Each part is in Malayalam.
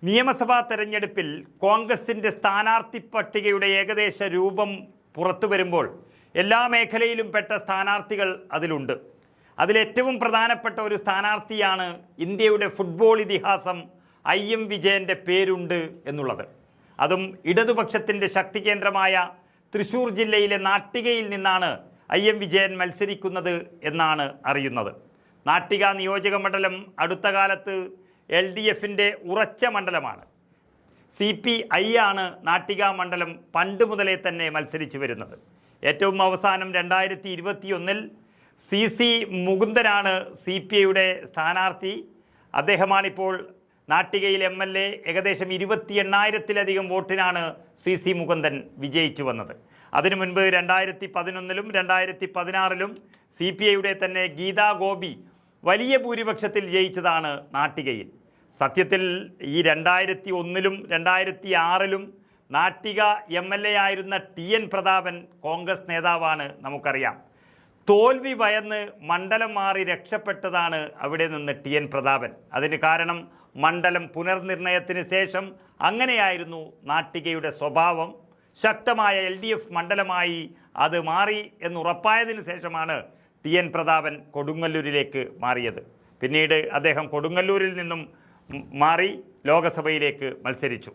നിയമസഭാ തെരഞ്ഞെടുപ്പിൽ കോൺഗ്രസിൻ്റെ സ്ഥാനാർത്ഥി പട്ടികയുടെ ഏകദേശ രൂപം പുറത്തു വരുമ്പോൾ എല്ലാ മേഖലയിലും പെട്ട സ്ഥാനാർത്ഥികൾ അതിലുണ്ട്. അതിലേറ്റവും പ്രധാനപ്പെട്ട ഒരു സ്ഥാനാർത്ഥിയാണ് ഇന്ത്യയുടെ ഫുട്ബോൾ ഇതിഹാസം IM വിജയൻ്റെ പേരുണ്ട് എന്നുള്ളത്. അതും ഇടതുപക്ഷത്തിൻ്റെ ശക്തി കേന്ദ്രമായ തൃശ്ശൂർ ജില്ലയിലെ നാട്ടികയിൽ നിന്നാണ് IM വിജയൻ മത്സരിക്കുന്നത് എന്നാണ് അറിയുന്നത്. നാട്ടിക നിയോജക മണ്ഡലം അടുത്ത കാലത്ത് LDFിൻ്റെ ഉറച്ച മണ്ഡലമാണ്. CPI ആണ് നാട്ടിക മണ്ഡലം പണ്ട് മുതലേ തന്നെ മത്സരിച്ചു വരുന്നത്. ഏറ്റവും അവസാനം 2021 CC മുകുന്ദനാണ് CPIയുടെ സ്ഥാനാർത്ഥി. അദ്ദേഹമാണിപ്പോൾ നാട്ടികയിൽ MLA. ഏകദേശം 28,000-ലധികം വോട്ടിനാണ് CC മുകുന്ദൻ വിജയിച്ചു വന്നത്. അതിനു മുൻപ് 2011-ലും 2016-ലും CPIയുടെ തന്നെ ഗീതാ ഗോപി വലിയ ഭൂരിപക്ഷത്തിൽ ജയിച്ചതാണ് നാട്ടികയിൽ. സത്യത്തിൽ ഈ 2001-ലും 2006-ലും നാട്ടിക MLA ആയിരുന്ന TN പ്രതാപൻ കോൺഗ്രസ് നേതാവാണ്, നമുക്കറിയാം. തോൽവി ഭയന്ന് മണ്ഡലം മാറി രക്ഷപ്പെട്ടതാണ് അവിടെ നിന്ന് TN പ്രതാപൻ. അതിന് കാരണം മണ്ഡലം പുനർനിർണയത്തിന് ശേഷം അങ്ങനെയായിരുന്നു നാട്ടികയുടെ സ്വഭാവം. ശക്തമായ LDF മണ്ഡലമായി അത് മാറി എന്നുറപ്പായതിനു ശേഷമാണ് TN പ്രതാപൻ കൊടുങ്ങല്ലൂരിലേക്ക് മാറിയത്. പിന്നീട് അദ്ദേഹം കൊടുങ്ങല്ലൂരിൽ നിന്നും മാറി ലോകസഭയിലേക്ക് മത്സരിച്ചു.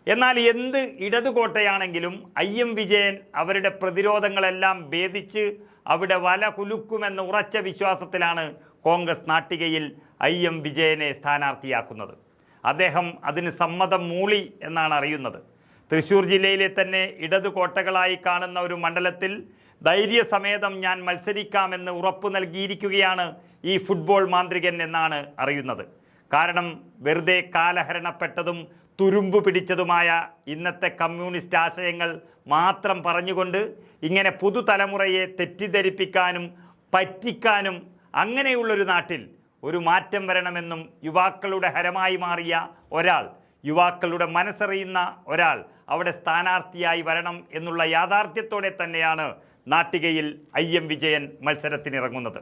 എന്നാൽ എന്ത് ഇടതുകോട്ടയാണെങ്കിലും IM വിജയൻ അവരുടെ പ്രതിരോധങ്ങളെല്ലാം ഭേദിച്ച് അവിടെ വല കുലുക്കുമെന്ന ഉറച്ച വിശ്വാസത്തിലാണ് കോൺഗ്രസ് നാട്ടികയിൽ IM വിജയനെ സ്ഥാനാർത്ഥിയാക്കുന്നത്. അദ്ദേഹം അതിന് സമ്മതം മൂളി എന്നാണ് അറിയുന്നത്. തൃശ്ശൂർ ജില്ലയിലെ തന്നെ ഇടതുകോട്ടകളായി കാണുന്ന ഒരു മണ്ഡലത്തിൽ ധൈര്യസമേതം ഞാൻ മത്സരിക്കാമെന്ന് ഉറപ്പു നൽകിയിരിക്കുകയാണ് ഈ ഫുട്ബോൾ മാന്ത്രികൻ എന്നാണ് അറിയുന്നത്. കാരണം വെറുതെ കാലഹരണപ്പെട്ടതും തുരുമ്പ് പിടിച്ചതുമായ ഇന്നത്തെ കമ്മ്യൂണിസ്റ്റ് ആശയങ്ങൾ മാത്രം പറഞ്ഞുകൊണ്ട് ഇങ്ങനെ പുതുതലമുറയെ തെറ്റിദ്ധരിപ്പിക്കാനും പറ്റിക്കാനും അങ്ങനെയുള്ളൊരു നാട്ടിൽ ഒരു മാറ്റം വരണമെന്നും യുവാക്കളുടെ ഹരമായി മാറിയ ഒരാൾ, യുവാക്കളുടെ മനസ്സറിയുന്ന ഒരാൾ അവിടെ സ്ഥാനാർത്ഥിയായി വരണം എന്നുള്ള യാഥാർത്ഥ്യത്തോടെ തന്നെയാണ് നാട്ടികയിൽ IM വിജയൻ മത്സരത്തിനിറങ്ങുന്നത്.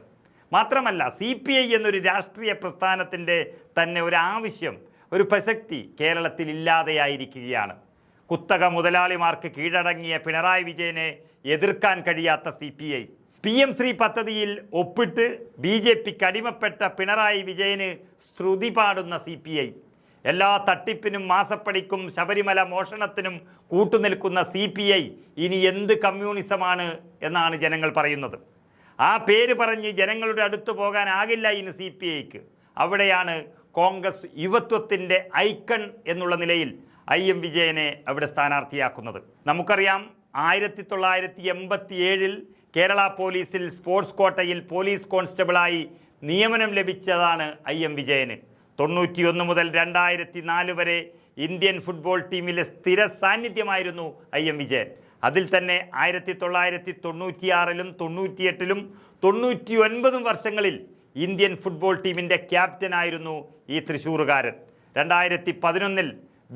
മാത്രമല്ല CPI എന്നൊരു രാഷ്ട്രീയ പ്രസ്ഥാനത്തിൻ്റെ തന്നെ ഒരു ആവശ്യം, ഒരു പ്രസക്തി കേരളത്തിൽ ഇല്ലാതെയായിരിക്കുകയാണ്. കുത്തക മുതലാളിമാർക്ക് കീഴടങ്ങിയ പിണറായി വിജയനെ എതിർക്കാൻ കഴിയാത്ത CPI, PM ശ്രീ പദ്ധതിയിൽ ഒപ്പിട്ട് BJPക്ക് അടിമപ്പെട്ട പിണറായി വിജയന് ശ്രുതി പാടുന്ന CPI, എല്ലാ തട്ടിപ്പിനും മാസപ്പടിക്കും ശബരിമല മോഷണത്തിനും കൂട്ടുനിൽക്കുന്ന CPI ഇനി എന്ത് കമ്മ്യൂണിസമാണ് എന്നാണ് ജനങ്ങൾ പറയുന്നത്. ആ പേര് പറഞ്ഞ് ജനങ്ങളുടെ അടുത്ത് പോകാനാകില്ല ഇനി CPIക്ക്. അവിടെയാണ് കോൺഗ്രസ് യുവത്വത്തിൻ്റെ ഐക്കൺ എന്നുള്ള നിലയിൽ IM വിജയനെ അവിടെ സ്ഥാനാർത്ഥിയാക്കുന്നത്. നമുക്കറിയാം 1987 കേരള പോലീസിൽ സ്പോർട്സ് കോട്ടയിൽ പോലീസ് കോൺസ്റ്റബിളായി നിയമനം ലഭിച്ചതാണ് IM വിജയന്. 91 മുതൽ 2004 വരെ ഇന്ത്യൻ ഫുട്ബോൾ ടീമിലെ സ്ഥിര സാന്നിധ്യമായിരുന്നു IM വിജയൻ. അതിൽ തന്നെ 1996-ലും 98-ലും 99 വർഷങ്ങളിൽ ഇന്ത്യൻ ഫുട്ബോൾ ടീമിൻ്റെ ക്യാപ്റ്റനായിരുന്നു ഈ തൃശ്ശൂറുകാരൻ. 2011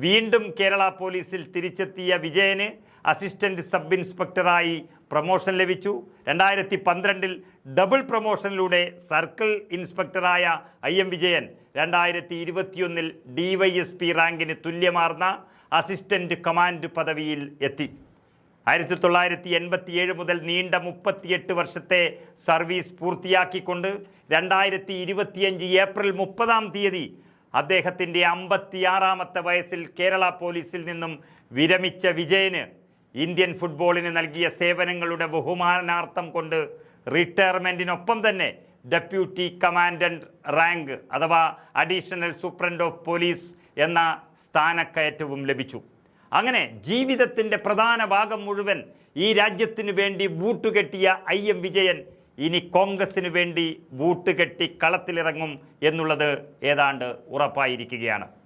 വീണ്ടും കേരള പോലീസിൽ തിരിച്ചെത്തിയ വിജയന് അസിസ്റ്റന്റ് സബ് ഇൻസ്പെക്ടറായി പ്രൊമോഷൻ ലഭിച്ചു. 2012 ഡബിൾ പ്രൊമോഷനിലൂടെ സർക്കിൾ ഇൻസ്പെക്ടറായ IM വിജയൻ 2021 DYSP റാങ്കിന് തുല്യമാർന്ന അസിസ്റ്റന്റ് കമാൻഡ് പദവിയിൽ എത്തി. 1987 മുതൽ നീണ്ട 38 വർഷത്തെ സർവീസ് പൂർത്തിയാക്കിക്കൊണ്ട് 2025 ഏപ്രിൽ 30 അദ്ദേഹത്തിൻ്റെ 56-ാമത്തെ വയസ്സിൽ കേരള പോലീസിൽ നിന്നും വിരമിച്ച വിജയന് ഇന്ത്യൻ ഫുട്ബോളിന് നൽകിയ സേവനങ്ങളുടെ ബഹുമാനാർത്ഥം കൊണ്ട് റിട്ടയർമെൻറ്റിനൊപ്പം തന്നെ ഡെപ്യൂട്ടി കമാൻഡൻറ്റ് റാങ്ക് അഥവാ അഡീഷണൽ സൂപ്രണ്ട് ഓഫ് പോലീസ് എന്ന സ്ഥാനക്കയറ്റവും ലഭിച്ചു. അങ്ങനെ ജീവിതത്തിൻ്റെ പ്രധാന ഭാഗം മുഴുവൻ ഈ രാജ്യത്തിനു വേണ്ടി ബൂട്ടുകെട്ടിയ IM വിജയൻ ഇനി കോൺഗ്രസിന് വേണ്ടി ബൂട്ടുകെട്ടി കളത്തിലിറങ്ങും എന്നുള്ളത് ഏതാണ്ട് ഉറപ്പായിരിക്കുകയാണ്.